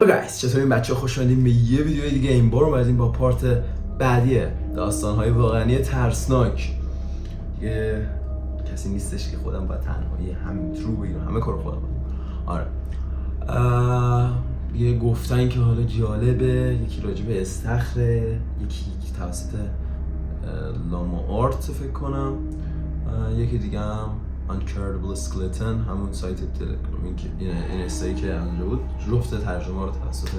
گایز چطور این بچه خوش اومدین به یه ویدیو دیگه. این بار اومدیم با پارت بعدی داستان‌های واقعی ترسناک. یه کسی نیستش که خودم با تنهایی همین رو بگیرم، همه کار خودم. آره یه گفتن که حالا جالبه، یکی راجع به استخره، یکی توسط لاما آرت فکر کنم، یکی دیگه هم Uncurable Skeleton، همون سایت تلگرامی که این استایی که اونجا بود جفت ترجمه رو توسط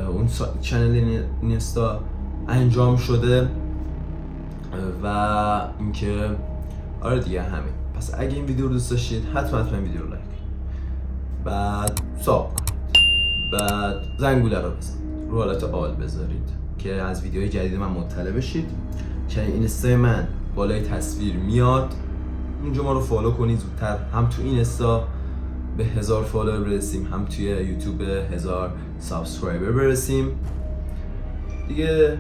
اون چنل اینستا انجام شده و اینکه آره دیگه همین. پس اگه این ویدیو رو دوست داشتید حتما این ویدیو رو لایک کنید، بعد ساب کنید، بعد زنگوله رو بزنید، رو حالت آل بذارید که از ویدیوهای جدید من مطلع بشید. که اینستا من بالای تصویر میاد، اونجا ما رو فالو کنید زودتر، هم تو اینستا به 1000 فالوور برسیم، هم توی یوتیوب به 1000 سابسکرایبر برسیم دیگه.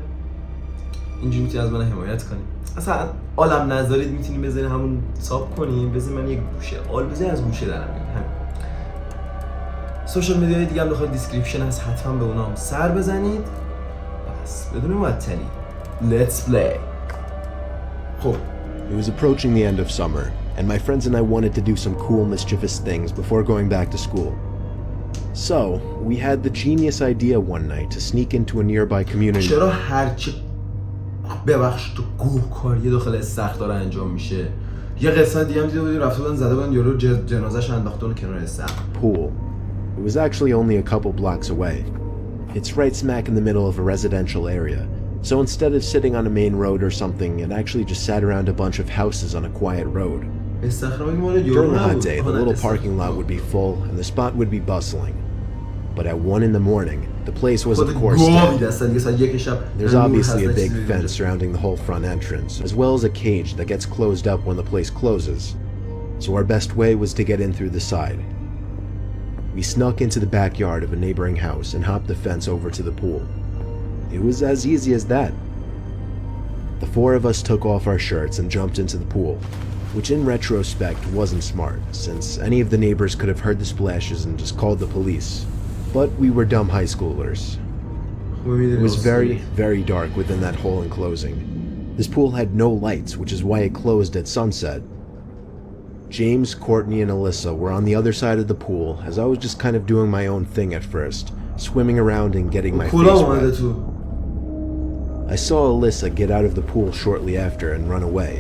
اینجوری میتونید از من حمایت کنید. اصلا آلم نذارید، میتونید بذارید همون ساب کنید، بذارید من یک گوشه آل بذارید، از گوشه در میاد. همین. سوشال میدیای دیگه هم داخل دیسکریپشن هست، حتما به اونام سر بزنید. بس بدون معطلی let's play. خب It was approaching the end of summer, and my friends and I wanted to do some cool, mischievous things before going back to school. So, we had the genius idea one night to sneak into a nearby community. چرا هرچی ببخش تو گوه کاری داخل استخر داره انجام میشه؟ یه قسمت دیگه هم دیده بودیم رفته بودن زده بودن یارو جنازه‌ش انداخته اون کنار استخر. Pool. It was actually only a couple blocks away. It's right smack in the middle of a residential area. So instead of sitting on a main road or something, it actually just sat around a bunch of houses on a quiet road. During the hot day, the little parking lot would be full and the spot would be bustling. But at 1 in the morning, the place was of course dead. There's obviously a big fence surrounding the whole front entrance, as well as a cage that gets closed up when the place closes. So our best way was to get in through the side. We snuck into the backyard of a neighboring house and hopped the fence over to the pool. It was as easy as that. The four of us took off our shirts and jumped into the pool, which in retrospect wasn't smart, since any of the neighbors could have heard the splashes and just called the police. But we were dumb high schoolers. It was very, very dark within that whole enclosing. This pool had no lights, which is why it closed at sunset. James, Courtney, and Alyssa were on the other side of the pool, as I was just kind of doing my own thing at first, swimming around and getting my face wet. I saw Alyssa get out of the pool shortly after and run away.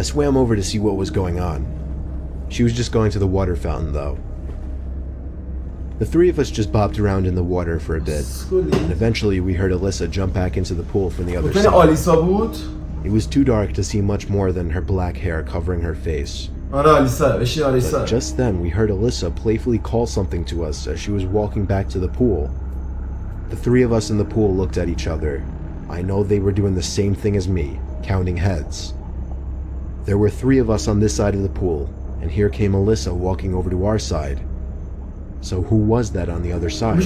I swam over to see what was going on. She was just going to the water fountain though. The three of us just bopped around in the water for a bit, and eventually we heard Alyssa jump back into the pool from the other side. It was too dark to see much more than her black hair covering her face. But just then we heard Alyssa playfully call something to us as she was walking back to the pool. The three of us in the pool looked at each other. I know they were doing the same thing as me, counting heads. There were three of us on this side of the pool, and here came Alyssa walking over to our side. So who was that on the other side?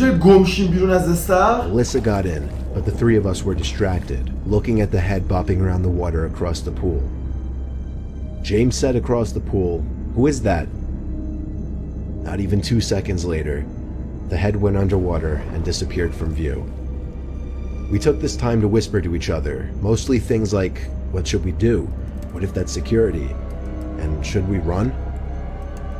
Alyssa got in, but the three of us were distracted, looking at the head bopping around the water across the pool. James said across the pool, "Who is that?" Not even 2 seconds later, the head went underwater and disappeared from view. We took this time to whisper to each other, mostly things like, what should we do? What if that's security? And should we run?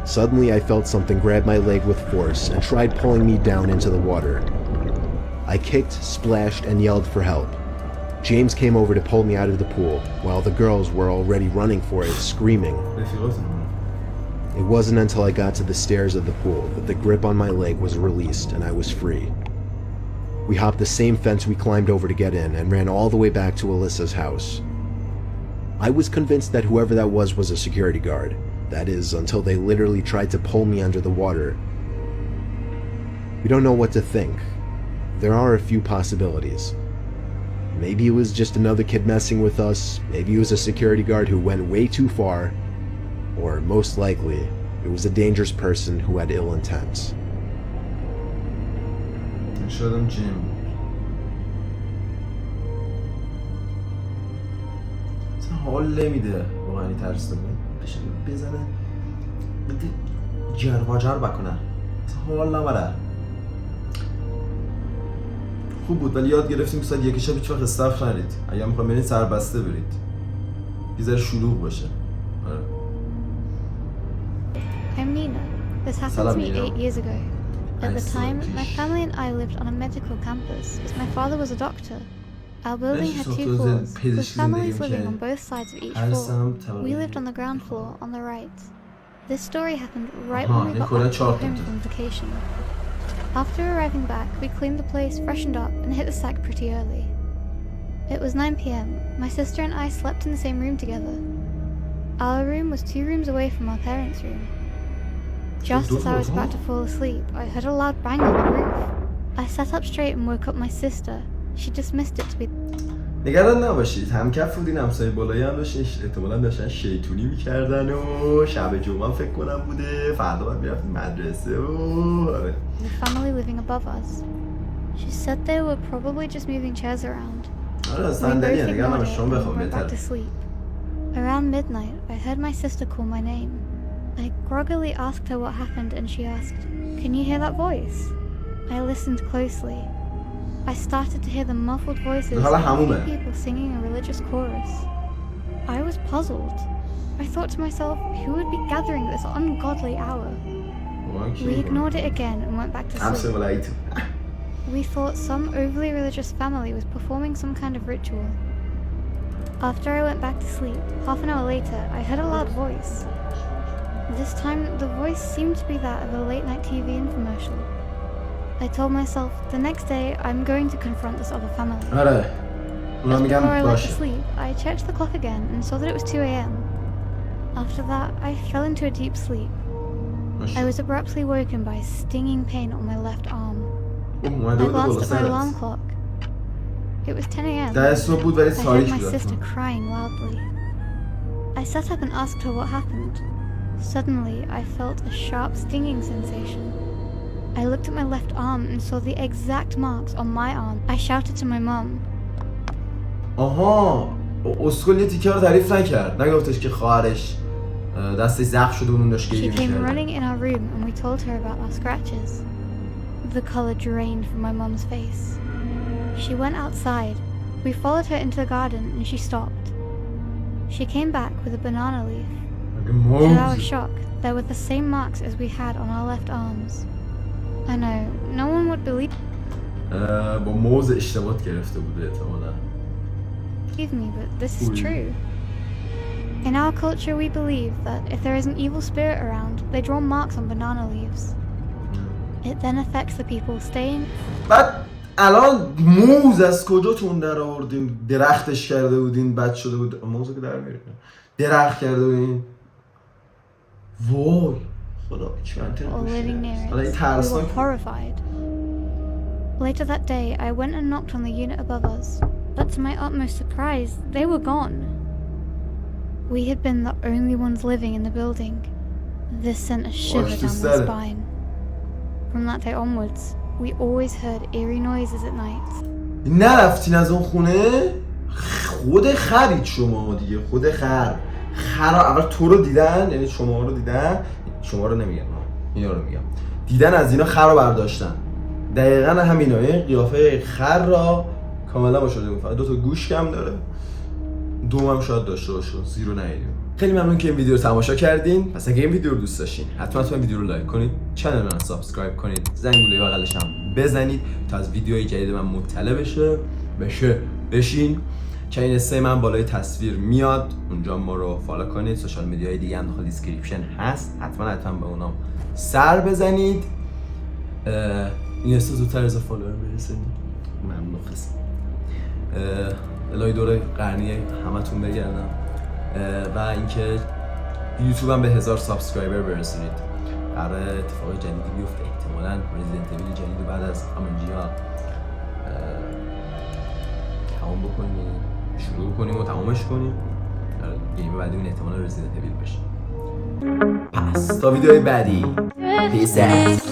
Suddenly I felt something grab my leg with force and tried pulling me down into the water. I kicked, splashed, and yelled for help. James came over to pull me out of the pool, while the girls were already running for it, screaming. It wasn't until I got to the stairs of the pool that the grip on my leg was released and I was free. We hopped the same fence we climbed over to get in and ran all the way back to Alyssa's house. I was convinced that whoever that was a security guard. That is, until they literally tried to pull me under the water. We don't know what to think. There are a few possibilities. Maybe it was just another kid messing with us, maybe it was a security guard who went way too far, or most likely, it was a dangerous person who had ill intent. شدم جیم اصلا حال نمیده واقعا این ترس بزنه جر و جر بکنه اصلا حال نماره خوب بود ولی یاد گرفتیم که ساعت 1 شب هیچ وقت استخر نرید. اگه میخوایم برید سربسته برید. یه ذره شلوغ باشه. آره. I'm Nina. This happened to me 8 years ago. At the time, my family and I lived on a medical campus as my father was a doctor. Our building had 2 floors, with families living on both sides of each floor. We lived on the ground floor on the right. This story happened right when we got back home from vacation. After arriving back, we cleaned the place, freshened up, and hit the sack pretty early. It was 9 p.m. My sister and I slept in the same room together. Our room was 2 rooms away from our parents' room. Just as I was about to fall asleep, I heard a loud bang on the roof. I sat up straight and woke up my sister. She dismissed it to be... نگران نباشید، همکف بودین، همسایه بالایی هم داشتین، احتمالاً داشتن شیطونی میکردن و شب جمعه فکر کنم بوده، فردا باید میرفتین مدرسه و آره. The family living above us. She said they were probably just moving chairs around. آره صندلیه، نگران نباش، شما بخوام بهتره. Around midnight, I heard my sister call my name. I groggily asked her what happened and she asked, "Can you hear that voice?" I listened closely. I started to hear the muffled voices of people singing a religious chorus. I was puzzled. I thought to myself, who would be gathering at this ungodly hour? We ignored it again and went back to sleep. We thought some overly religious family was performing some kind of ritual. After I went back to sleep, half an hour later, I heard a loud voice. This time, the voice seemed to be that of a late-night TV infomercial. I told myself, the next day, I'm going to confront this other family. Just before I went to sleep, I checked the clock again and saw that it was 2 a.m. After that, I fell into a deep sleep. I was abruptly woken by a stinging pain on my left arm. I glanced at my alarm clock. It was 10 a.m. I heard my sister crying loudly. I sat up and asked her what happened. Suddenly, I felt a sharp stinging sensation. I looked at my left arm and saw the exact marks on my arm. I shouted to my mom. آها اسکل یه تیکه رو تعریف نکرد، نگفتش که خواهرش دستش زخم شده اون داشت گریه می‌کرد. She came running in our room and we told her about our scratches. The color drained from my mom's face. She went outside. We followed her into the garden and she stopped. She came back with a banana leaf. To our shock, there were the same marks as we had on our left arms. I know, no one would believe با موز اشتباهات گرفته بوده احتمالاً. Believe me, but this is true. In our culture, we believe that if there is an evil spirit around, they draw marks on banana leaves. It then affects the people staying. بعد الان موز از کجاتون در آوردین؟ درختش کرده بودین، بد شده بود. موزو که در میارین. درخت کرده بودین. وای خدا چی We were horrified. Later that day, I went and knocked on the unit above us, but to my utmost surprise, they were gone. We had been the only ones living in the building. This sent a shiver down my spine. From that day onwards, we always heard eerie noises at night. نرفتین از اون خونه؟ خود خرید شما دیگه، خود خر اول تو رو دیدن، یعنی شما رو دیدن، شما رو نمیگم، اینا رو میگم، دیدن از اینا خر رو برداشتن. دقیقاً همینا، قیافه خر را کاملا با شده بود، فقط 2 تا گوش کم داره، دوم هم شاید داشته باشه، زیرو ندیدیم. خیلی ممنون که این ویدیو رو تماشا کردین. پس اگه این ویدیو رو دوست داشتین حتما این ویدیو رو لایک کنید، کانال من سابسکرایب کنید، زنگوله بغلش هم بزنید تا از ویدیوهای جدید من مطلع بشین. چینل 3 من بالای تصویر میاد، اونجا ما رو فالو کنید. سوشال میدیاهای دیگه هم داخل دیسکریپشن هست، حتما به اونام سر بزنید. این استا زودتر از فالوور برسید، ممنون خیلی. الهی دور قرنیه همتون بگردم و اینکه یوتیوب هم به 1000 سابسکرایبر برسونید. قرار اتفاق جدیدی بیفته، احتمالاً رزیدنت اویل جدید رو بعد از امنجیا تمام بکنیم، شروع کنیم و تمامش کنیم. گیم بعدی اون احتمالاً رزیدنت اویل بشه. پس تا ویدیوهای بعدی پیس اوت.